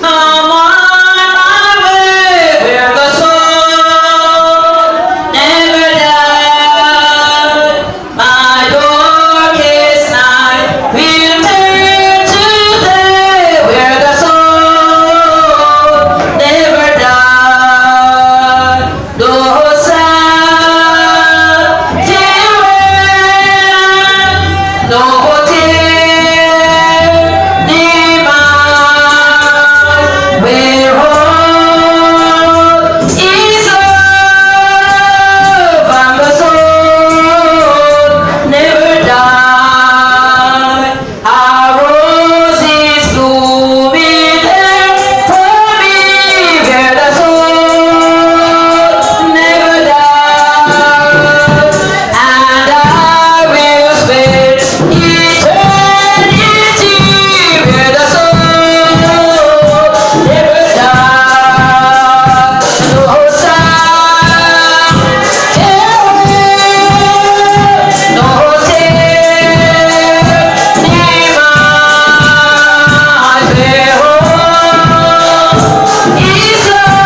I'm on my way where the soul never died. My darkest night will turn to day where the soul never died. Though sad tears, no tear dim eyes, where all is love and the soul never die. Our roses blooming there for me where the soul never died. And I will spend eternity where the soul never died. No sound, no tear, demise, where all is love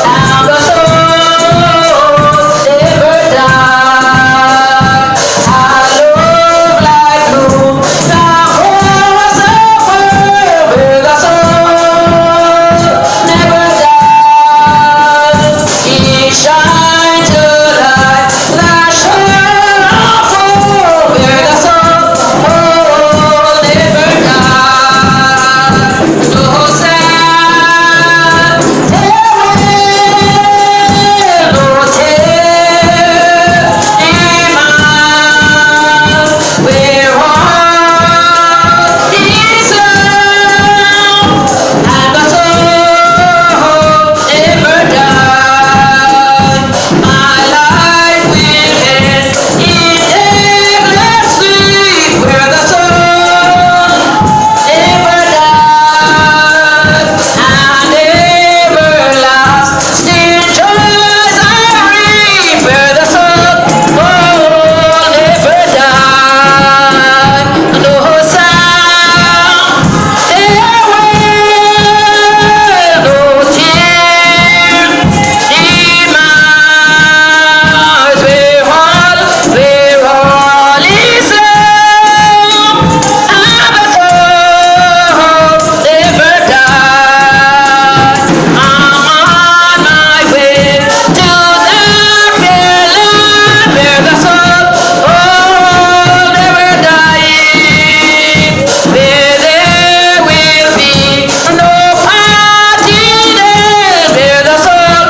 and the soul never died. I love like blue, now was a world where the soul never died. He shines a light that shines where the soul never died. No sad farewell, no tear demise, where all is love and the soul never died. My life will end in endless sleep where the soul never died. And everlasting joys I reap where the soul never died. No sound, farewell, no tear demise, where all is love and the soul never died. I'm on my way to that fair land where the soul never died. Where there will be no parting end, where the soul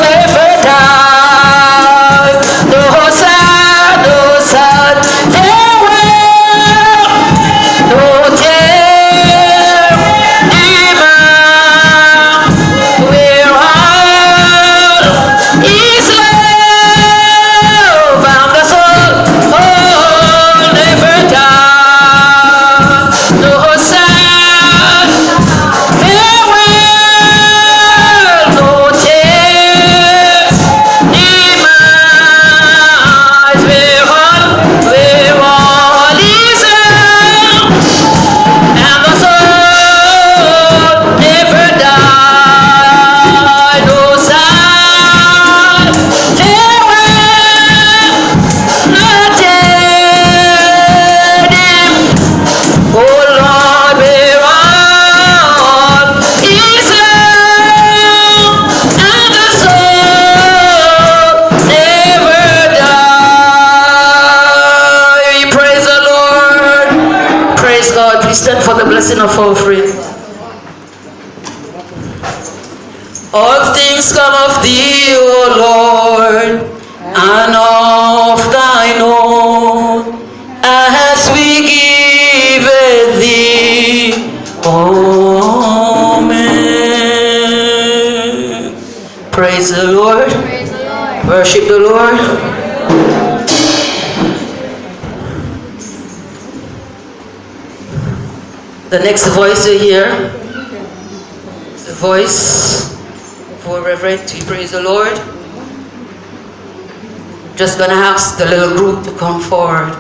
never died. No sad farewell, no tear demise, where all is love and the soul never died. No sad farewell, no tear demise, where all is love and the soul never died. No sad farewell, no tear demise, oh Lord, where all is love and the soul never die. Praise the Lord. Praise God. Please stand for the blessing of offering. All things come of thee, O Lord, and of thine own, as we give thee. Amen. Praise the Lord. Worship the Lord. The next voice you hear, the voice for Reverend to praise the Lord. Just gonna ask the little group to come forward.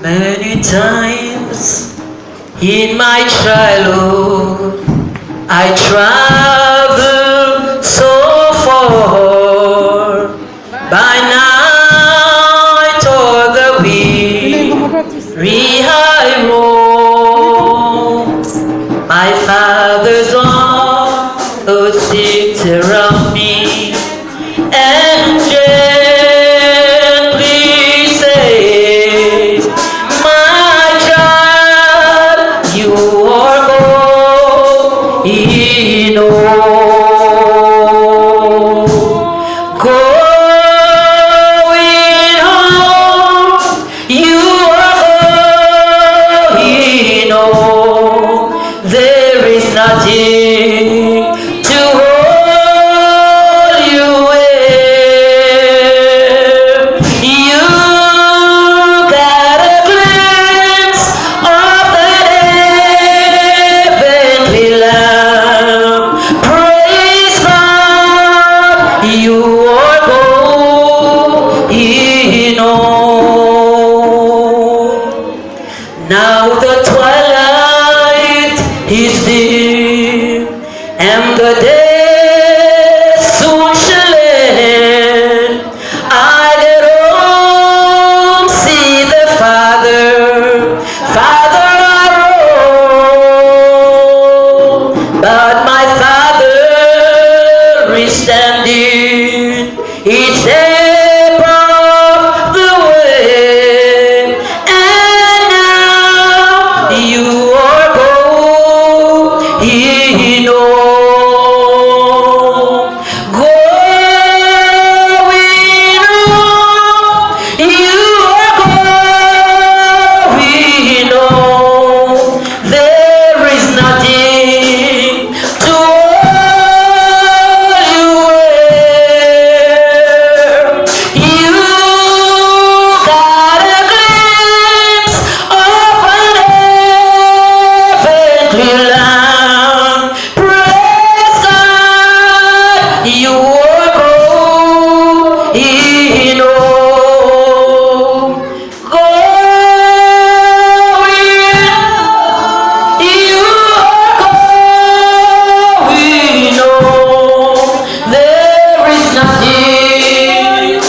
Many times in my childhood I traveled so far by night or the weary high road. My father's arms would sit around me and gently say, my child, you are going home. Going home, you are going home. There is nothing to hold you in. You got a glimpse of that heavenly land. Praise God, you are going home. Now the twilight is dim, and the day soon shall end. I get home, see the Father I roam. But my Father is standing each step of the way, and now you are going home. Going home, you are going home. There is nothing to hold you in. You got a glimpse of an heavenly land. Praise God, you are going home. You are going home. There is nothing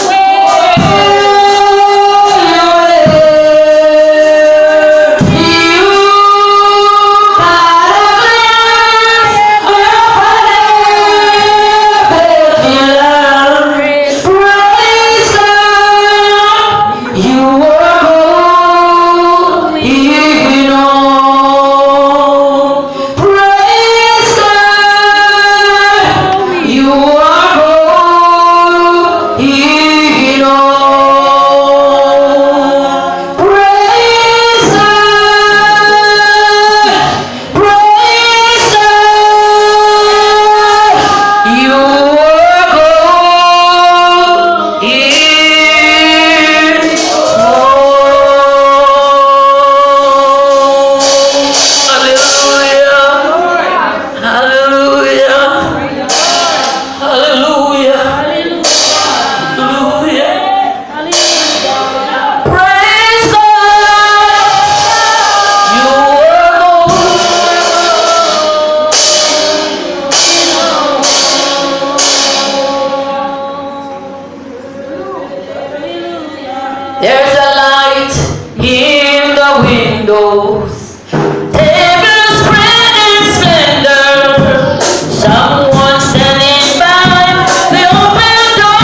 you There's a light in the windows, tables spread in splendor. Someone standing by the open door.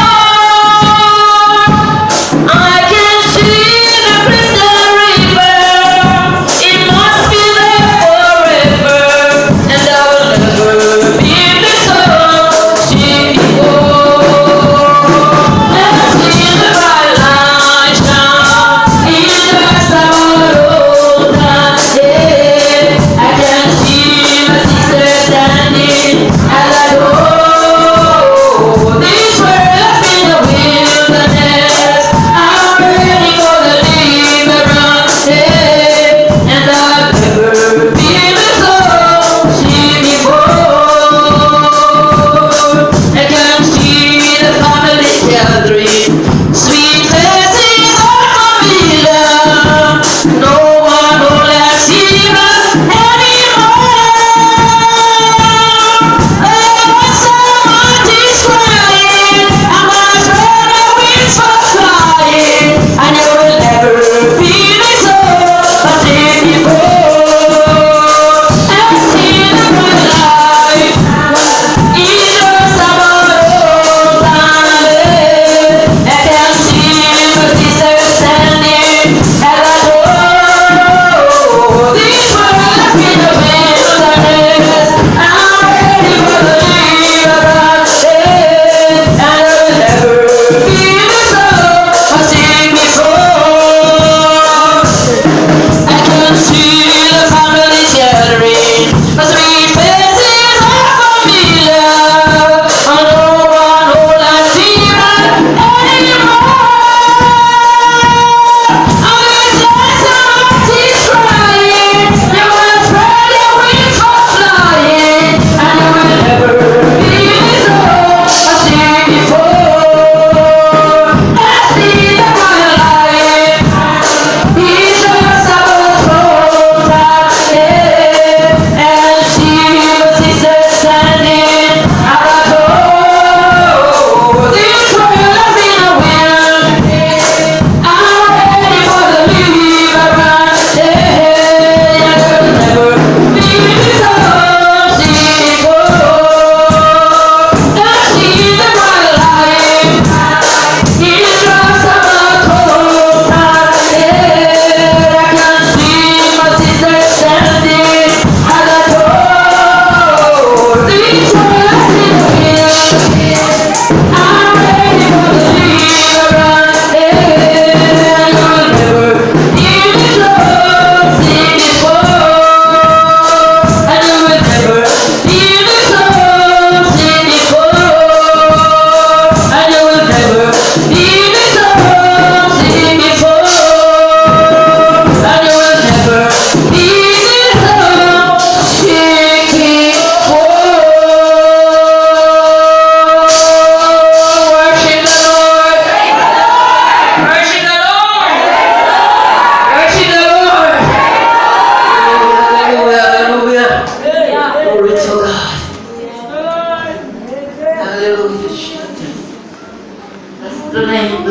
I can see the crystal river. It must be there forever, and I will never be the song she before. Let's see the bright light shine in the dark side of the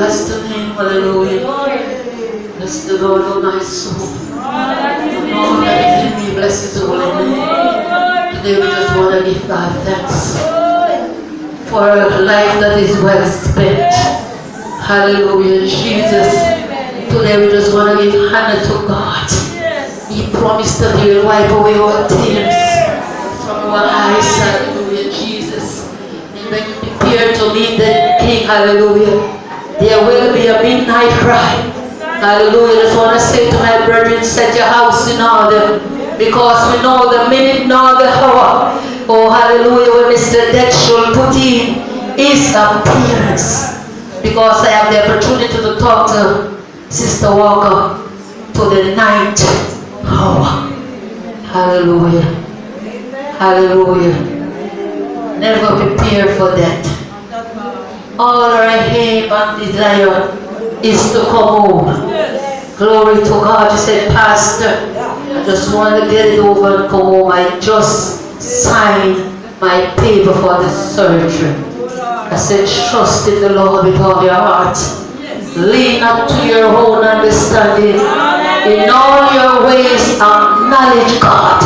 Bless the name, hallelujah. Bless the Lord, oh my soul. Oh, let me bless His holy name. Today we just want to give God thanks for a life that is well spent. Hallelujah, Jesus. Today we just want to give honor to God. He promised that He will wipe away our tears from our eyes. Hallelujah, Jesus. And when you prepare to meet the King, hallelujah, there will be a midnight cry. Hallelujah. I just want to say to my brethren, set your house in order, because we know the minute nor the hour. Oh, hallelujah, when Mr. Death should put in his appearance. Because I have the opportunity to talk to Sister Walker to the night hour. Hallelujah. Hallelujah. Never prepare for that. All our aim and desire is to come home. Glory to God. You said, Pastor, I just want to get it over and come home. I just signed my paper for the surgery. I said, trust in the Lord with all your heart. Lean not to your own understanding. In all your ways acknowledge God,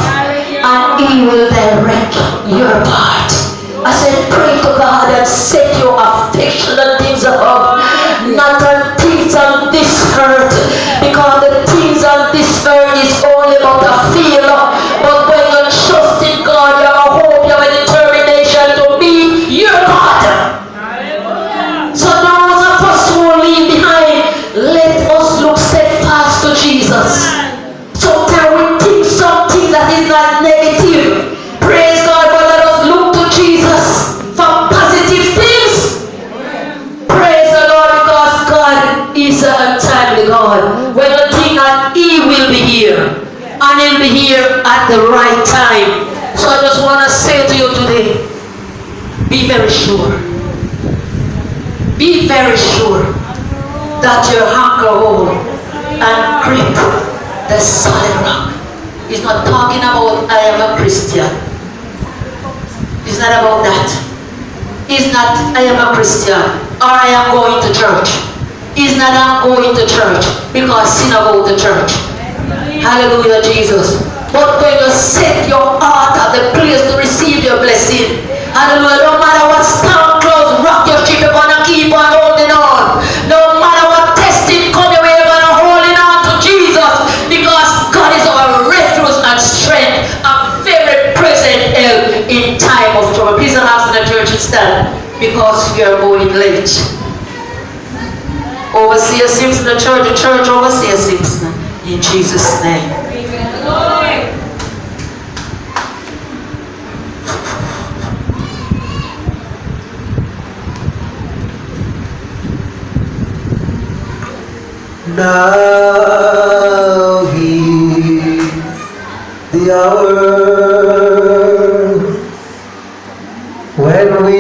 and He will direct your path. I said, pray to God and set your affection on things above, not on things on this earth, because the things on this earth is only about a feel. But when you trust in God, you have a hope, you have a determination to be your God. So those of us who leave behind, let us look steadfast to Jesus. Sometimes we think something that is not negative. Praise God, but let us look to Jesus for positive things. Praise the Lord, because God is a untimely God. When you think that He will be here, and He'll be here at the right time. So I just want to say to you today, be very sure. Be very sure that your anchor hold and grip the solid rock. He's not talking about I am a Christian. It's not about that. It's not I am a Christian or I am going to church. It's not I'm going to church because sin about the church. Hallelujah, Jesus. But when you set your heart at the place to receive your blessing, hallelujah, no matter what storm clouds rock your ship, you're going to keep on holding on. No matter what testing come your way, you're going to hold on to Jesus, because God is our refuge and strength, a very present help in time of trouble. Please don't ask the church to stand, because we are going late. Overseer Simpson, the church overseer Simpson, in Jesus' name. Now is the hour when we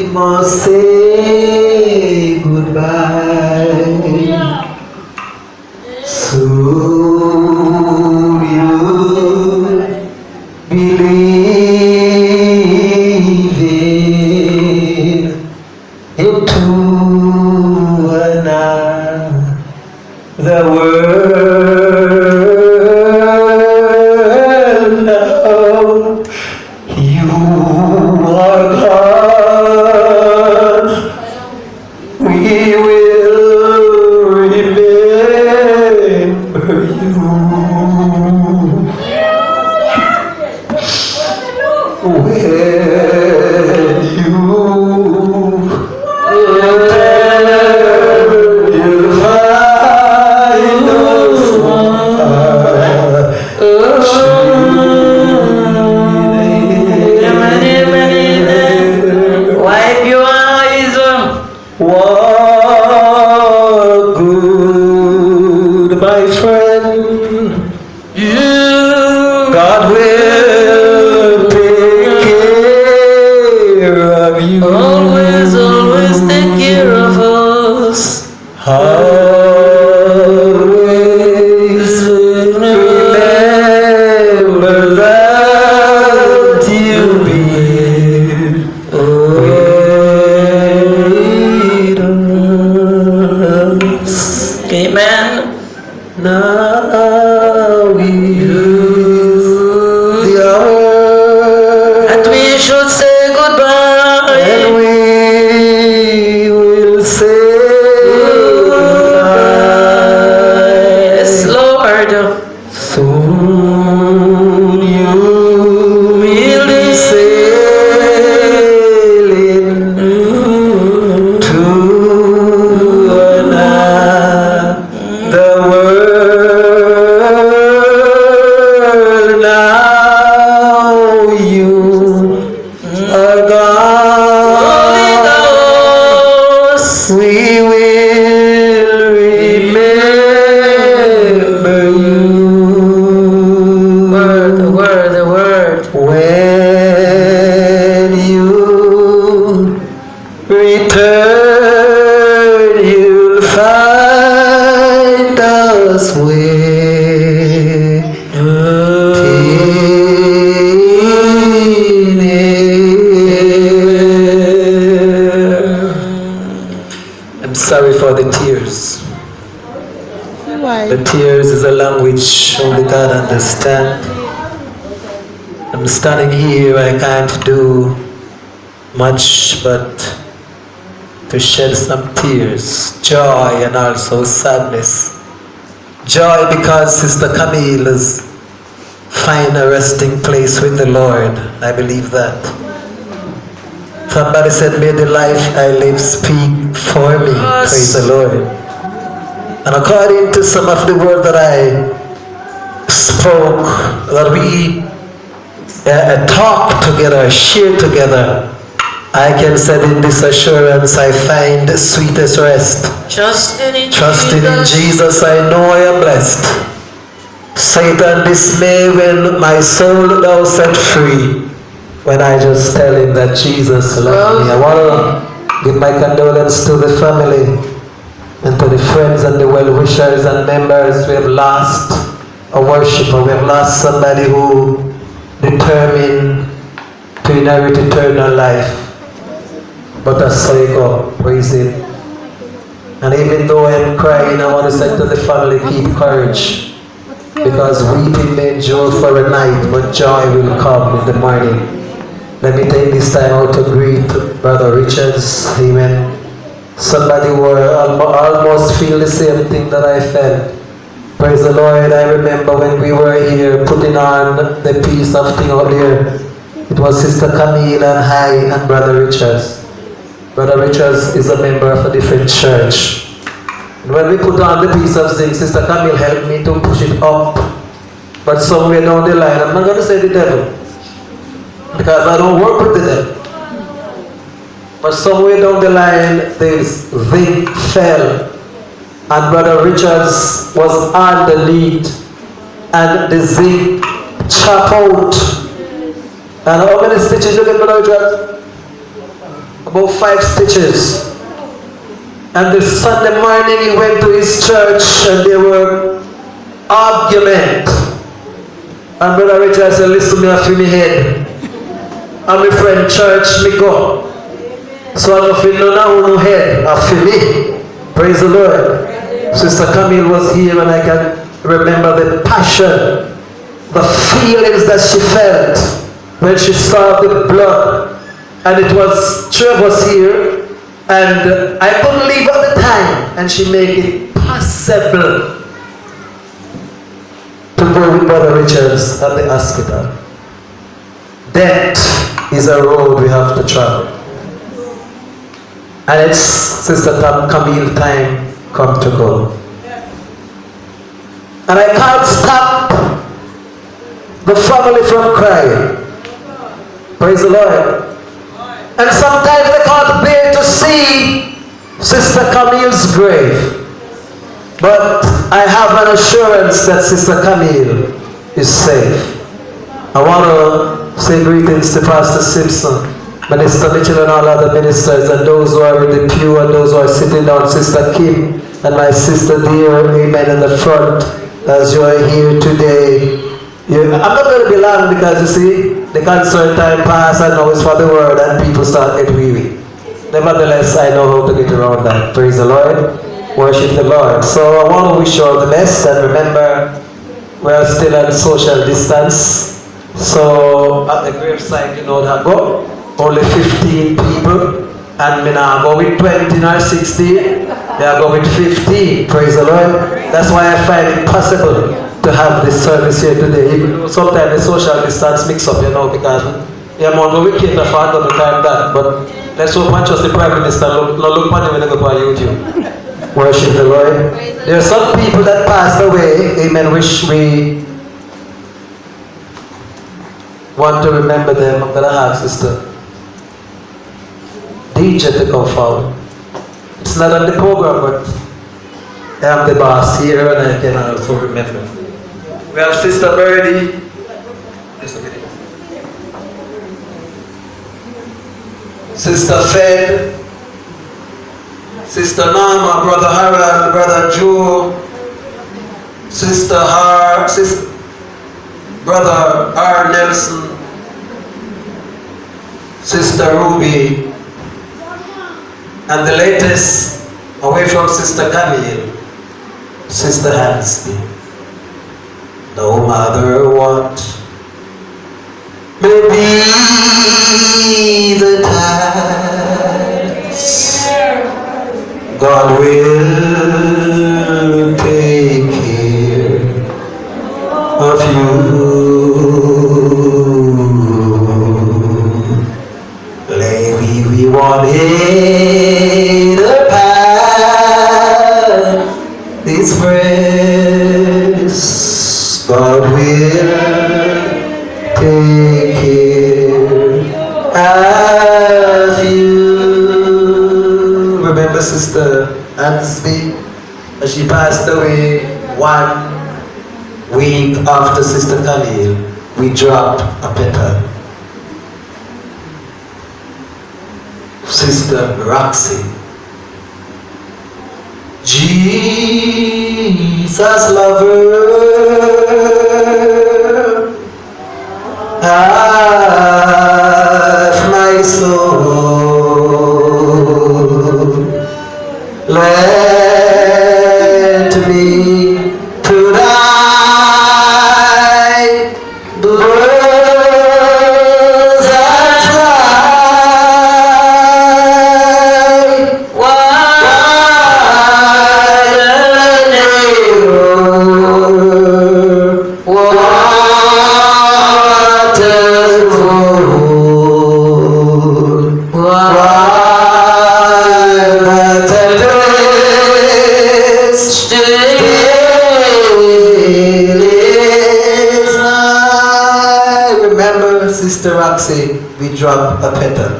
must say goodbye. Soon you believe into the world now. You are gone. We will remember you. When you wipe your eyes. Walk good, my friend. God will take care of you. sorry for the tears. The tears is a language only God understands. I'm standing here, I can't do much but to shed some tears, joy and also sadness. Joy because Sister Camille is find a resting place with the Lord. I believe that. Somebody said, may the life I live speak for me. Praise the Lord. And according to some of the word that I spoke, that we talk together, share together, I can say in this assurance I find the sweetest rest. Trusting in Jesus, I know I am blessed. Satan dismay when my soul thou set free. When I just tell him that Jesus loves me. I want to give my condolence to the family and to the friends and the well-wishers and members. We have lost a worshiper. We have lost somebody who determined to inherit eternal life. But that's how you go. Praise him. And even though I am crying, I want to say to the family, keep courage. Because weeping may endure for a night, but joy will come in the morning. Let me take this time out to greet Brother Richards. Amen. Somebody who almost feel the same thing that I felt. Praise the Lord. I remember when we were here putting on the piece of thing out there. It was Sister Camille and I and Brother Richards. Brother Richards is a member of a different church. And when we put on the piece of zinc, Sister Camille helped me to push it up. But somewhere down the line, I'm not going to say the devil, because I don't work with the devil. But somewhere down the line, this zinc fell. And Brother Richards was on the lead. And the zinc chopped out. And how many stitches you get, Brother Richards? About 5 stitches. And the Sunday morning he went to his church and there were argument. And Brother Richard said, listen me, I feel me head. And my friend church me go. So I don't feel no head, I feel me. Praise the Lord. Sister Camille was here and I can remember the passion, the feelings that she felt when she saw the blood. And it was 3 of us here, and I couldn't leave at the time, and she made it possible to go with Brother Richards at the hospital. Death is a road we have to travel. And it's Sister Camille time come to go. And I can't stop the family from crying. Praise the Lord. And sometimes I can't bear to see Sister Camille's grave. But I have an assurance that Sister Camille is safe. I want to say greetings to Pastor Simpson, Minister Mitchell and all other ministers, and those who are in the pew and those who are sitting down, Sister Kim and my sister dear, amen, in the front as you are here today. I'm not going to be long because you see, the concert time pass and now it's for the word and people start get weary. Nevertheless, I know how to get around that. Praise the Lord. Worship the Lord. So I want to wish you all the best, and remember, we are still at social distance. So at the graveside, you know that go. Only 15 people. And me now go with 20 or 16. They are go with 15. Praise the Lord. That's why I find it possible to have this service here today. Even though sometimes the social distance mix up, you know, because I'm on the weekend for another time that. But let's hope and trust the Prime Minister look money when they go on YouTube. Worship the Lord. There are some people that passed away, amen, which we want to remember them. I'm going to ask Sister DJ to come forward. It's not on the program, but I am the boss here and I can also remember. We have Sister Birdie. Sister Fed. Sister Norma, Brother Harold, Brother Joe, Sister Brother R. Nelson, Sister Ruby, and the latest away from Sister Camille, Sister Hansby. No matter what may be the times, God will take care of you. Lately we wanted a path, this grace, God will take care of you. Remember Sister Hansby? She passed away 1 week after Sister Camille. We dropped a petal. Sister Roxy. Jesus lover, have my soul. Let me tonight the birds that fly wide and near, waters cold, while the tempest still is high. Remember, Sister Roxy, we drop a petal.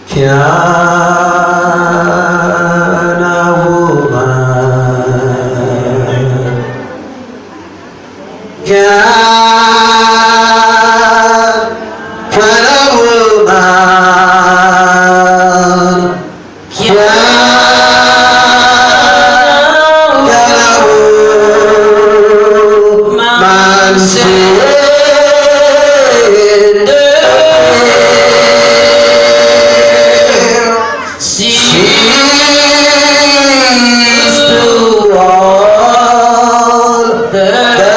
Can a woman, can a woman, can a woman say she's to all the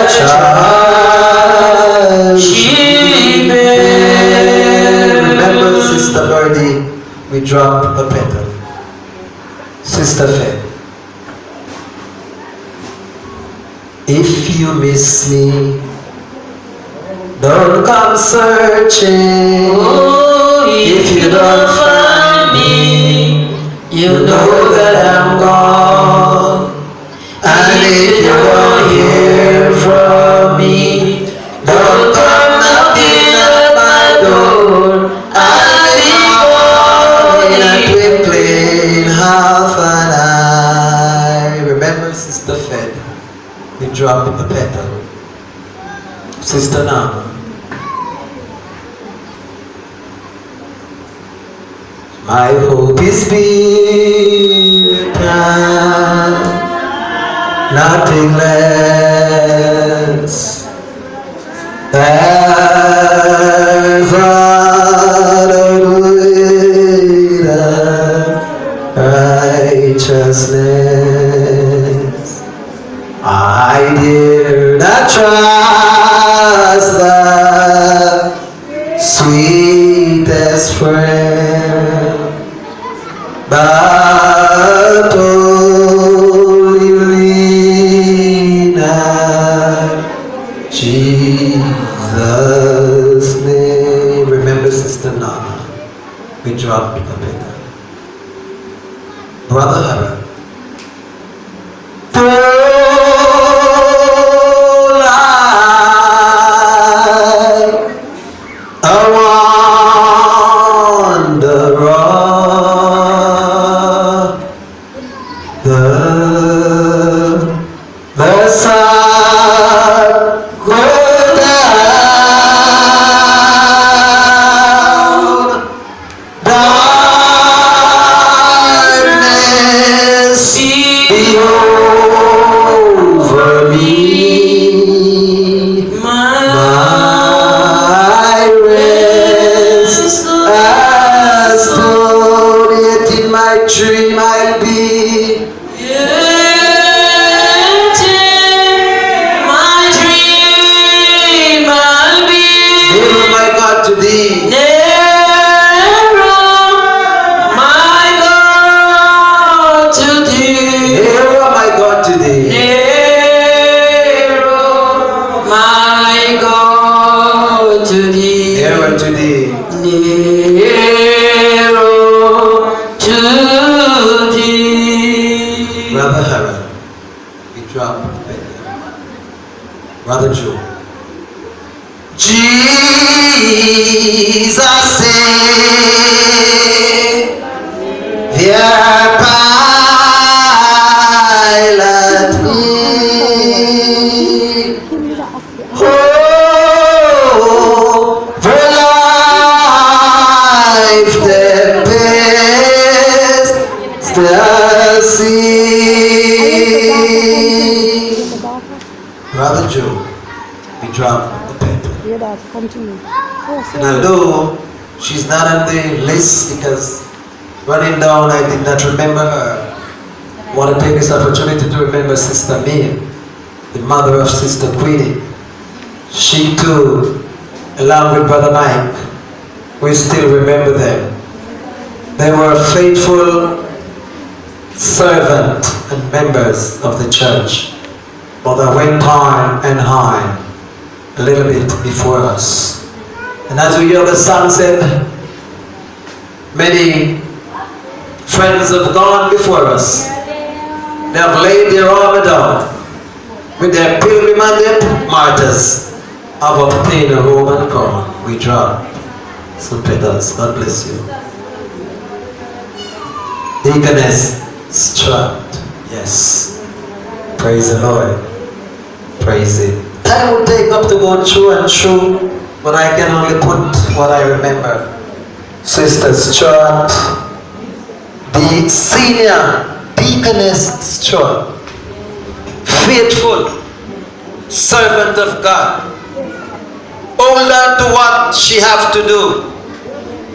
child she bears? Remember Sister Birdie, we drop a petal. Sister Faye, if you miss me, don't come searching. If you don't find me, you know that I'm gone. And if you don't hear from me, don't come knocking at my door. I'll be gone in a twinkling half an eye. Remember Sister Fed, we dropped the petal. Sister Nama, my hope is built on nothing less than righteousness. I dare not trust the sweetest friend, but only lean on Jesus' name. Remember Sister Nana, we dropped a bit. Brother Haran, a wanderer, the sun goes down, darkness Nearer to thee. Nearer to thee. Brother Harold, we drop it. Brother Joe. Jesus Savior, pilot me. Oh, for life tempest the sea. Brother Joe, we drop the pen. And although she's not on the list because running down I did not remember her, I want to take this opportunity to remember Sister Mia, the mother of Sister Queenie. She too, along with Brother Mike, we still remember them. They were faithful servants and members of the church, but they went on and on a little bit before us. And as we hear the song said, many friends have gone before us. They have laid their armor down with their pilgrim and their martyrs have obtained a Roman crown. We drop some petals. God bless you. Deaconess Strutt. Yes. Praise the Lord. Praise it. Time would take up to go through and through, but I can only put what I remember. Sister Strutt, the senior Deaconess Strutt, faithful servant of God, hold on to what she have to do.